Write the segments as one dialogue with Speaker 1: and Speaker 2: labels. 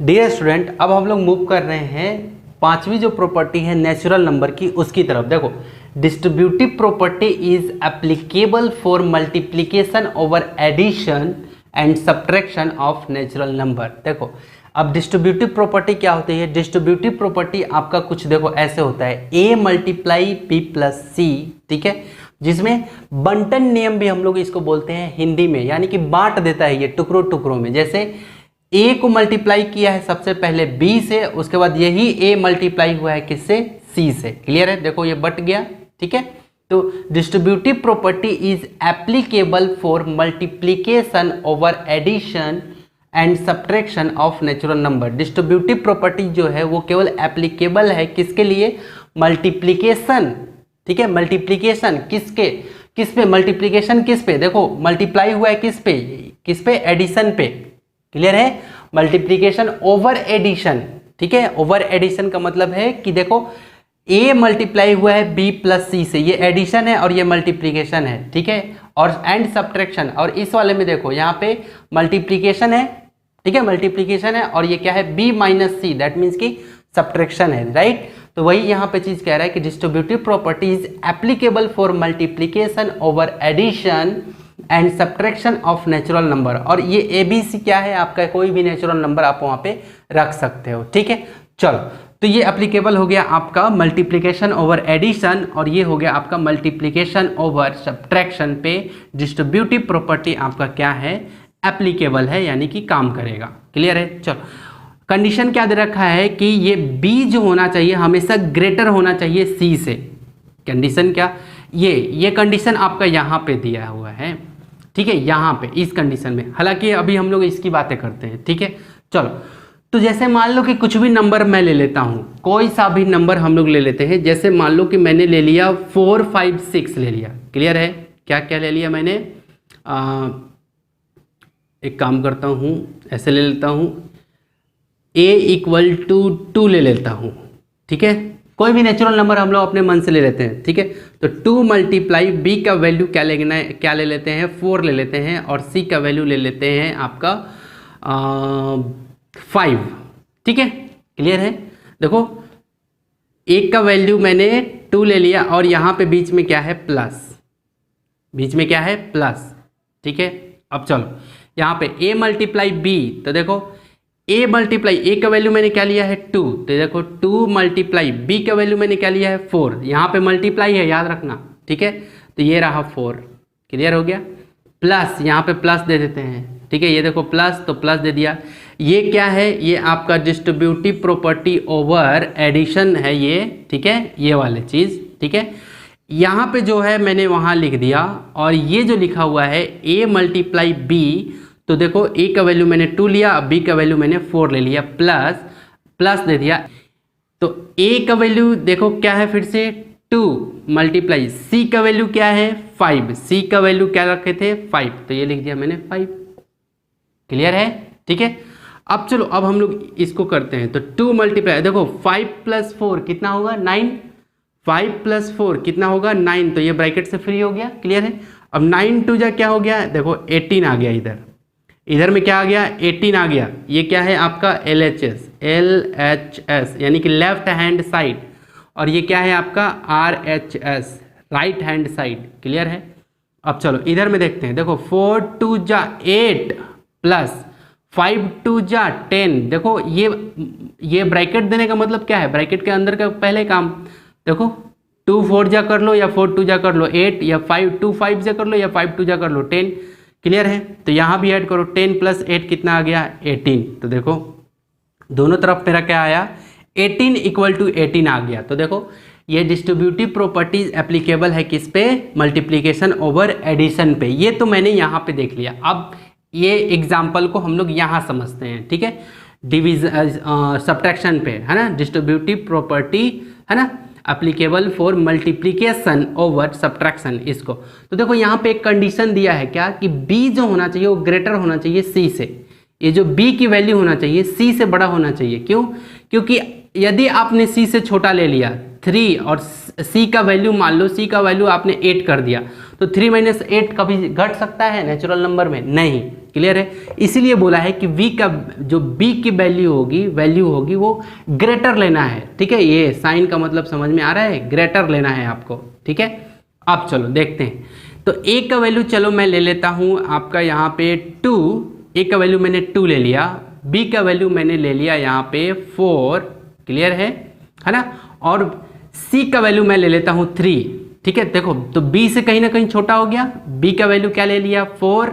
Speaker 1: Dear student, अब हम लोग मूव कर रहे हैं पांचवी जो प्रॉपर्टी है नेचुरल नंबर की, उसकी तरफ। देखो, distributive property is applicable for multiplication over addition and subtraction of natural number. देखो, अब डिस्ट्रीब्यूटिव प्रॉपर्टी क्या होती है? डिस्ट्रीब्यूटिव प्रॉपर्टी आपका कुछ देखो ऐसे होता है, a मल्टीप्लाई b प्लस सी, ठीक है, जिसमें बंटन नियम भी हम लोग इसको बोलते हैं हिंदी में, यानी कि बांट देता है ये टुकड़ों टुकड़ों में। जैसे a को मल्टीप्लाई किया है सबसे पहले b से, उसके बाद यही a मल्टीप्लाई हुआ है किससे? c से। क्लियर है? देखो ये बट गया, ठीक है। तो distributive property is applicable for multiplication over addition and subtraction of natural number. Distributive property जो है वो केवल एप्लीकेबल है किसके लिए? मल्टीप्लिकेशन, ठीक है। मल्टीप्लिकेशन किसके? किस पे? मल्टीप्लिकेशन किस पे? देखो मल्टीप्लाई हुआ है किस पे? किस पे? एडिशन पे। क्लियर है? मल्टीप्लिकेशन ओवर एडिशन, ठीक है। ओवर एडिशन का मतलब है कि देखो a मल्टीप्लाई हुआ है b प्लस सी से, ये एडिशन है और ये मल्टीप्लिकेशन है, ठीक है। और एंड सब्ट्रैक्शन, और इस वाले में देखो यहाँ पे मल्टीप्लिकेशन है, ठीक है, मल्टीप्लिकेशन है, और ये क्या है? b minus c, that means कि सब्ट्रैक्शन है, राइट। तो वही यहाँ पे चीज कह रहा है कि distributive property is applicable for multiplication over addition and subtraction of natural number. और ये ए बी सी क्या है? आपका कोई भी नेचुरल नंबर आप वहाँ पे रख सकते हो, ठीक है। चलो, तो ये एप्लीकेबल हो गया आपका मल्टीप्लिकेशन ओवर एडिशन, और ये हो गया आपका मल्टीप्लिकेशन ओवर सब्ट्रैक्शन पे डिस्ट्रीब्यूटिव प्रॉपर्टी आपका क्या है? एप्लीकेबल है, यानी कि काम करेगा। क्लियर है? चलो, कंडीशन क्या दे रखा है कि ये b जो होना चाहिए हमेशा ग्रेटर होना चाहिए c से। कंडीशन क्या? ये कंडीशन आपका यहाँ पे दिया हुआ है, ठीक है, यहाँ पे इस कंडीशन में। हालांकि अभी हम लोग इसकी बातें करते हैं, ठीक है। चलो, तो जैसे मान लो कि कुछ भी नंबर मैं ले लेता हूँ, कोई सा भी नंबर हम लोग ले लेते हैं। जैसे मान लो कि मैंने ले लिया 4 5 6 ले लिया। क्लियर है? क्या क्या ले लिया मैंने? एक काम करता हूँ, ऐसे ले लेता हूँ, a इक्वल टू 2 ले लेता हूँ, ठीक है। कोई भी नेचुरल नंबर हम लोग अपने मन से ले लेते हैं, ठीक है। तो 2 मल्टीप्लाई b का वैल्यू क्या लेना है? क्या ले लेते हैं? 4 ले लेते हैं, और c का वैल्यू ले लेते हैं आपका 5, ठीक है। क्लियर है? देखो, एक का वैल्यू मैंने 2 ले लिया, और यहाँ पे बीच में क्या है? प्लस, बीच में क्या है? प्लस, ठीक है। अब चलो, यहाँ पे a मल्टीप्लाई b, तो देखो a मल्टीप्लाई a का वैल्यू मैंने क्या लिया है? 2, तो देखो 2 मल्टीप्लाई b का वैल्यू मैंने क्या लिया है? 4। यहाँ पे मल्टीप्लाई है, याद रखना, ठीक है। तो ये रहा 4। क्लियर हो गया? प्लस, यहाँ पे प्लस दे देते हैं, ठीक है। ये देखो प्लस, तो प्लस दे दिया। ये क्या है? ये आपका डिस्ट्रीब्यूटिव प्रॉपर्टी ओवर एडिशन है ये, ठीक है, ये वाली चीज़, ठीक है। यहाँ पे जो है मैंने वहाँ लिख दिया, और ये जो लिखा हुआ है a मल्टीप्लाई b, तो देखो a का वैल्यू मैंने 2 लिया, b का वैल्यू मैंने 4 ले लिया, प्लस प्लस दे दिया। तो a का वैल्यू देखो क्या है? फिर से 2 मल्टीप्लाई c का वैल्यू क्या है? 5, c का वैल्यू क्या रखे थे? 5, तो ये लिख दिया मैंने 5। क्लियर है? ठीक है। अब चलो, अब हम लोग इसको करते हैं। तो 2 मल्टीप्लाई, देखो 5 प्लस 4 कितना होगा? 9। 5 प्लस 4 कितना होगा? 9, तो ये ब्रैकेट से फ्री हो गया। क्लियर है? अब 9 2 जा क्या हो गया? देखो 18 आ गया, इधर में क्या आ गया? 18 आ गया। ये क्या है आपका? LHS यानी कि लेफ्ट हैंड साइड, और ये क्या है आपका? RHS right hand side. Clear है? अब चलो इधर में देखते हैं। देखो 4 2 जा 8 प्लस 5 2 जा 10। देखो ये ब्रैकेट देने का मतलब क्या है? ब्रैकेट के अंदर का पहले काम देखो, 2 4 जा कर लो, या 4 2 जा कर लो 8, या 5 2 5 जा कर लो, या 5 2 जा कर लो 10। क्लियर है? तो यहाँ भी ऐड करो, 10 प्लस 8 कितना आ गया? 18। तो देखो दोनों तरफ मेरा क्या आया? 18 इक्वल टू 18 आ गया। तो देखो ये डिस्ट्रीब्यूटिव प्रॉपर्टीज एप्लीकेबल है किस पे? मल्टीप्लिकेशन ओवर एडिशन पे। ये तो मैंने यहाँ पे देख लिया। अब ये एग्जाम्पल को हम लोग यहाँ समझते हैं, ठीक है, डिविजन सब्ट्रैक्शन पे, है ना। डिस्ट्रीब्यूटिव प्रॉपर्टी, है ना, applicable for multiplication over subtraction, इसको। तो देखो यहाँ पे एक कंडीशन दिया है क्या? कि b जो होना चाहिए वो ग्रेटर होना चाहिए c से। ये जो b की वैल्यू होना चाहिए c से बड़ा होना चाहिए। क्यों? क्योंकि यदि आपने c से छोटा ले लिया 3, और c का वैल्यू मान लो, c का वैल्यू आपने 8 कर दिया, तो 3 - 8 कभी घट सकता है नेचुरल नंबर में? नहीं। क्लियर है। इसीलिए बोला है कि v का जो b की वैल्यू होगी वो ग्रेटर लेना है, ठीक है। ये साइन का मतलब समझ में आ रहा है, ग्रेटर लेना है आपको, ठीक है। अब चलो देखते हैं, तो a का वैल्यू चलो मैं ले लेता हूँ आपका यहाँ पे 2, a का वैल्यू मैंने 2 ले लिया, b का वैल्यू मैंने ले लिया यहाँ पे 4, क्लियर है ना। और c का वैल्यू मैं ले लेता हूँ 3, ठीक है। देखो तो b से कहीं ना कहीं छोटा हो गया, b का वैल्यू क्या ले लिया 4,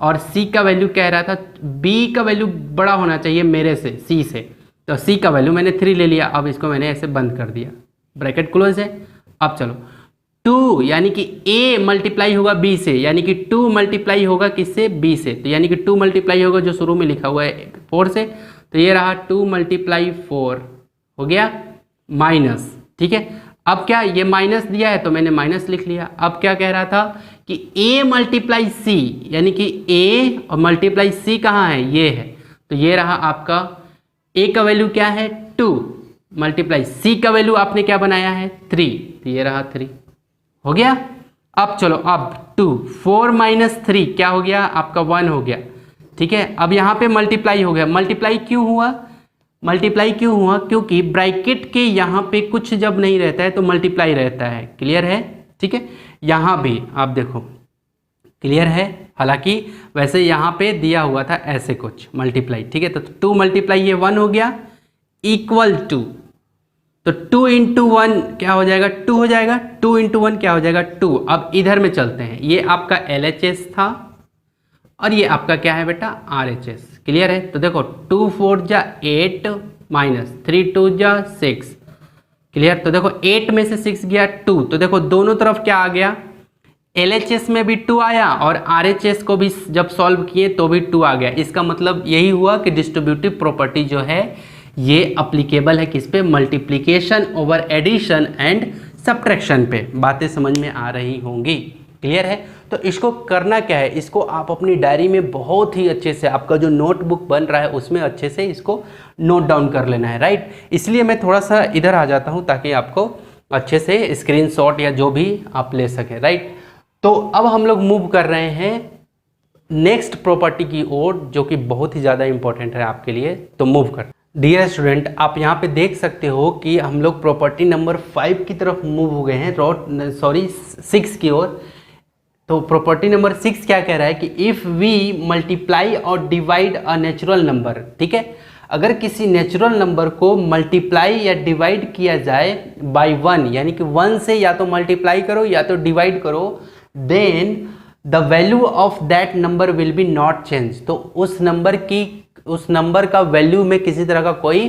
Speaker 1: और c का वैल्यू कह रहा था, b का वैल्यू बड़ा होना चाहिए मेरे से, c से, तो c का वैल्यू मैंने 3 ले लिया। अब इसको मैंने ऐसे बंद कर दिया, ब्रैकेट क्लोज है। अब चलो 2 यानी कि a मल्टीप्लाई होगा b से, यानी कि 2 मल्टीप्लाई होगा किससे, b से, तो यानी कि 2 मल्टीप्लाई होगा जो शुरू में लिखा हुआ है 4 से, तो ये रहा 2 मल्टीप्लाई 4 हो गया माइनस, ठीक है। अब क्या ये माइनस दिया है तो मैंने माइनस लिख लिया। अब क्या कह रहा था कि a मल्टीप्लाई c, यानी कि a और मल्टीप्लाई c कहाँ है, ये है, तो ये रहा आपका a का वैल्यू क्या है 2 मल्टीप्लाई c का वैल्यू आपने क्या बनाया है 3, तो ये रहा 3 हो गया। अब चलो अब 2 4 माइनस 3 क्या हो गया आपका 1 हो गया, ठीक है। अब यहाँ पे मल्टीप्लाई हो गया, मल्टीप्लाई क्यों हुआ, मल्टीप्लाई क्यों हुआ, क्योंकि ब्रैकेट के यहाँ पे कुछ जब नहीं रहता है तो मल्टीप्लाई रहता है, क्लियर है, ठीक है। यहाँ भी आप देखो क्लियर है, हालांकि वैसे यहाँ पे दिया हुआ था ऐसे कुछ मल्टीप्लाई, ठीक है। तो 2 मल्टीप्लाई ये 1 हो गया इक्वल टू, तो 2 इंटू 1 क्या हो जाएगा 2 हो जाएगा, 2 इंटू 1 क्या हो जाएगा 2। अब इधर में चलते हैं, ये आपका LHS था और ये आपका क्या है बेटा RHS, क्लियर है। तो देखो 2 4 जा 8 माइनस 3 2 जा 6, क्लियर। तो देखो 8 में से 6 गया 2, तो देखो दोनों तरफ क्या आ गया, LHS में भी 2 आया और RHS को भी जब सॉल्व किए तो भी 2 आ गया। इसका मतलब यही हुआ कि डिस्ट्रीब्यूटिव प्रॉपर्टी जो है ये अप्लीकेबल है किस पे, multiplication over addition and subtraction पे। बातें समझ में आ रही होंगी, क्लियर है। तो इसको करना क्या है, इसको आप अपनी डायरी में बहुत ही अच्छे से, आपका जो नोटबुक बन रहा है उसमें अच्छे से इसको नोट डाउन कर लेना है, राइट। इसलिए मैं थोड़ा सा इधर आ जाता हूं ताकि आपको अच्छे से स्क्रीनशॉट या जो भी आप ले सके, राइट। तो अब हम लोग मूव कर रहे हैं नेक्स्ट प्रॉपर्टी की ओर, जो कि बहुत ही ज़्यादा इंपॉर्टेंट है आपके लिए, तो मूव कर। डियर स्टूडेंट, आप यहाँ पे देख सकते हो कि हम लोग प्रॉपर्टी नंबर 5 की तरफ मूव हो गए हैं, 6 की ओर। तो प्रॉपर्टी नंबर 6 क्या कह रहा है कि इफ़ वी मल्टीप्लाई और डिवाइड अ नेचुरल नंबर, ठीक है, अगर किसी नेचुरल नंबर को मल्टीप्लाई या डिवाइड किया जाए बाय 1, यानी कि 1 से या तो मल्टीप्लाई करो या तो डिवाइड करो, then the value of that number will be not change. तो उस नंबर का वैल्यू में किसी तरह का कोई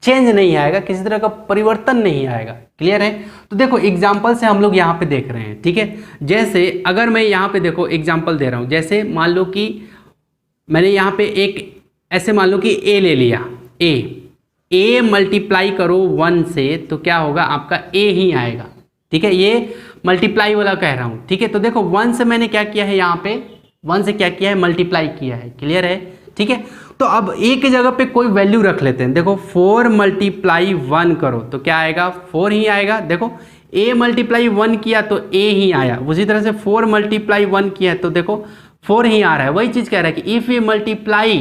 Speaker 1: चेंज नहीं आएगा, किसी तरह का परिवर्तन नहीं आएगा, क्लियर है। तो देखो एग्जाम्पल से हम लोग यहाँ पे देख रहे हैं, ठीक है। जैसे अगर मैं यहाँ पे देखो एग्जाम्पल दे रहा हूँ, जैसे मान लो कि मैंने यहाँ पे एक ऐसे मान लो कि a ले लिया, a मल्टीप्लाई करो 1 से तो क्या होगा आपका a ही आएगा, ठीक है। ये मल्टीप्लाई वाला कह रहा हूँ, ठीक है। तो देखो 1 से मैंने क्या किया है, यहाँ पे 1 से क्या किया है, मल्टीप्लाई किया है, क्लियर है, ठीक है। तो अब a की जगह पे कोई वैल्यू रख लेते हैं। देखो 4 मल्टीप्लाई 1 करो तो क्या आएगा, 4 ही आएगा। देखो a मल्टीप्लाई 1 किया तो a ही आया, उसी तरह से 4 मल्टीप्लाई 1 किया तो देखो 4 ही आ रहा है। वही चीज़ कह रहा है कि इफ़ ए मल्टीप्लाई,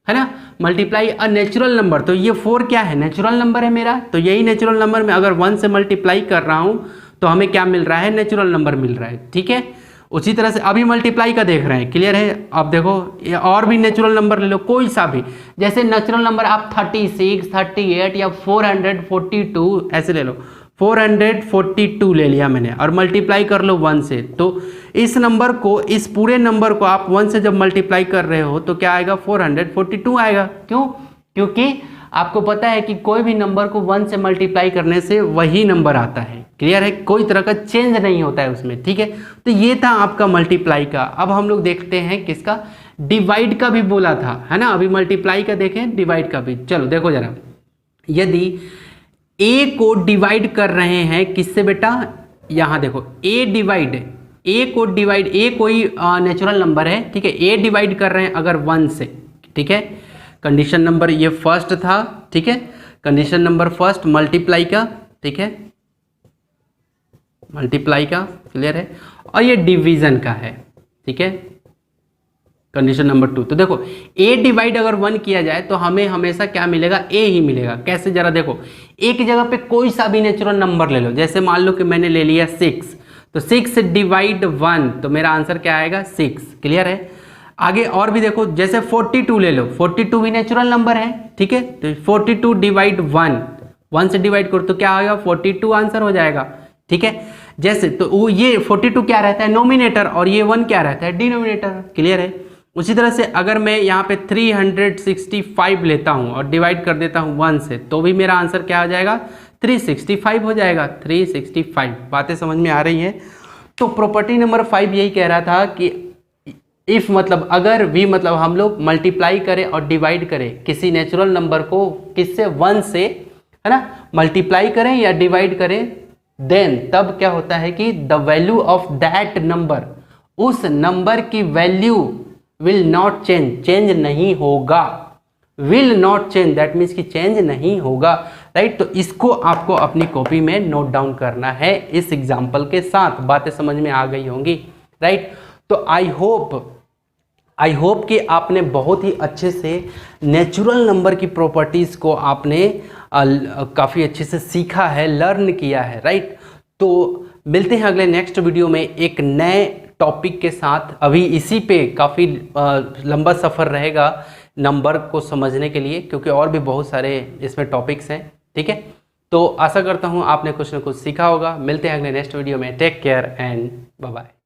Speaker 1: है ना, मल्टीप्लाई अ नेचुरल नंबर, तो ये 4 क्या है, नेचुरल नंबर है मेरा। तो यही नेचुरल नंबर में अगर 1 से मल्टीप्लाई कर रहा हूँ तो हमें क्या मिल रहा है, नेचुरल नंबर मिल रहा है, ठीक है। उसी तरह से अभी मल्टीप्लाई का देख रहे हैं, क्लियर है। अब देखो ये और भी नेचुरल नंबर ले लो, कोई सा भी, जैसे नेचुरल नंबर आप 36, 38 या 442 ऐसे ले लो। 442 ले लिया मैंने और मल्टीप्लाई कर लो 1 से, तो इस नंबर को, इस पूरे नंबर को आप 1 से जब मल्टीप्लाई कर रहे हो तो क्या आएगा, 442 आएगा। क्यों, क्योंकि आपको पता है कि कोई भी नंबर को 1 से मल्टीप्लाई करने से वही नंबर आता है, क्लियर है, कोई तरह का चेंज नहीं होता है उसमें, ठीक है। तो ये था आपका मल्टीप्लाई का। अब हम लोग देखते हैं किसका, डिवाइड का भी बोला था, है ना। अभी मल्टीप्लाई का देखें, डिवाइड का भी। चलो देखो जरा, यदि a को डिवाइड कर रहे हैं किससे बेटा, यहाँ देखो a कोई नेचुरल नंबर है, ठीक है। a डिवाइड कर रहे हैं अगर 1 से, ठीक है। कंडीशन नंबर ये फर्स्ट था, ठीक है। कंडीशन नंबर फर्स्ट मल्टीप्लाई का, ठीक है, मल्टीप्लाई का, क्लियर है। और ये डिवीजन का है, ठीक है, कंडीशन नंबर 2। तो देखो a डिवाइड अगर 1 किया जाए तो हमें हमेशा क्या मिलेगा, a ही मिलेगा। कैसे, जरा देखो, एक जगह पे कोई सा भी नेचुरल नंबर ले लो, जैसे मान लो कि मैंने ले लिया 6, तो 6 डिवाइड 1 तो मेरा आंसर क्या आएगा 6। क्लियर है। आगे और भी देखो, जैसे 42 ले लो, 42 भी नेचुरल नंबर है, ठीक है। तो 42 डिवाइड 1 से डिवाइड करो तो क्या आएगा 42 आंसर हो जाएगा, ठीक है। जैसे तो वो ये 42 क्या रहता है नोमिनेटर और ये 1 क्या रहता है डिनोमिनेटर। क्लियर है। उसी तरह से अगर मैं यहाँ पे 365 लेता हूँ और डिवाइड कर देता हूँ 1 से तो भी मेरा आंसर क्या हो जाएगा 365 हो जाएगा, 365। बातें समझ में आ रही है। तो प्रॉपर्टी नंबर 5 यही कह रहा था कि इफ मतलब अगर भी मतलब हम लोग मल्टीप्लाई करें और डिवाइड करें किसी नेचुरल नंबर को किससे 1 से, है ना, मल्टीप्लाई करें या डिवाइड करें, देन तब क्या होता है कि the value of that number, उस नंबर की value will not change, change नहीं होगा। Will not change that means कि चेंज नहीं होगा, राइट। तो इसको आपको अपनी कॉपी में नोट डाउन करना है इस एग्जाम्पल के साथ। बातें समझ में आ गई होंगी, राइट। तो आई होप कि आपने बहुत ही अच्छे से नेचुरल नंबर की प्रॉपर्टीज़ को आपने काफ़ी अच्छे से सीखा है, लर्न किया है, राइट। तो मिलते हैं अगले नेक्स्ट वीडियो में एक नए टॉपिक के साथ। अभी इसी पे काफ़ी लंबा सफ़र रहेगा नंबर को समझने के लिए, क्योंकि और भी बहुत सारे इसमें टॉपिक्स हैं, ठीक है। तो आशा करता हूँ आपने कुछ ना कुछ सीखा होगा। मिलते हैं अगले नेक्स्ट वीडियो में। Take care and bye bye.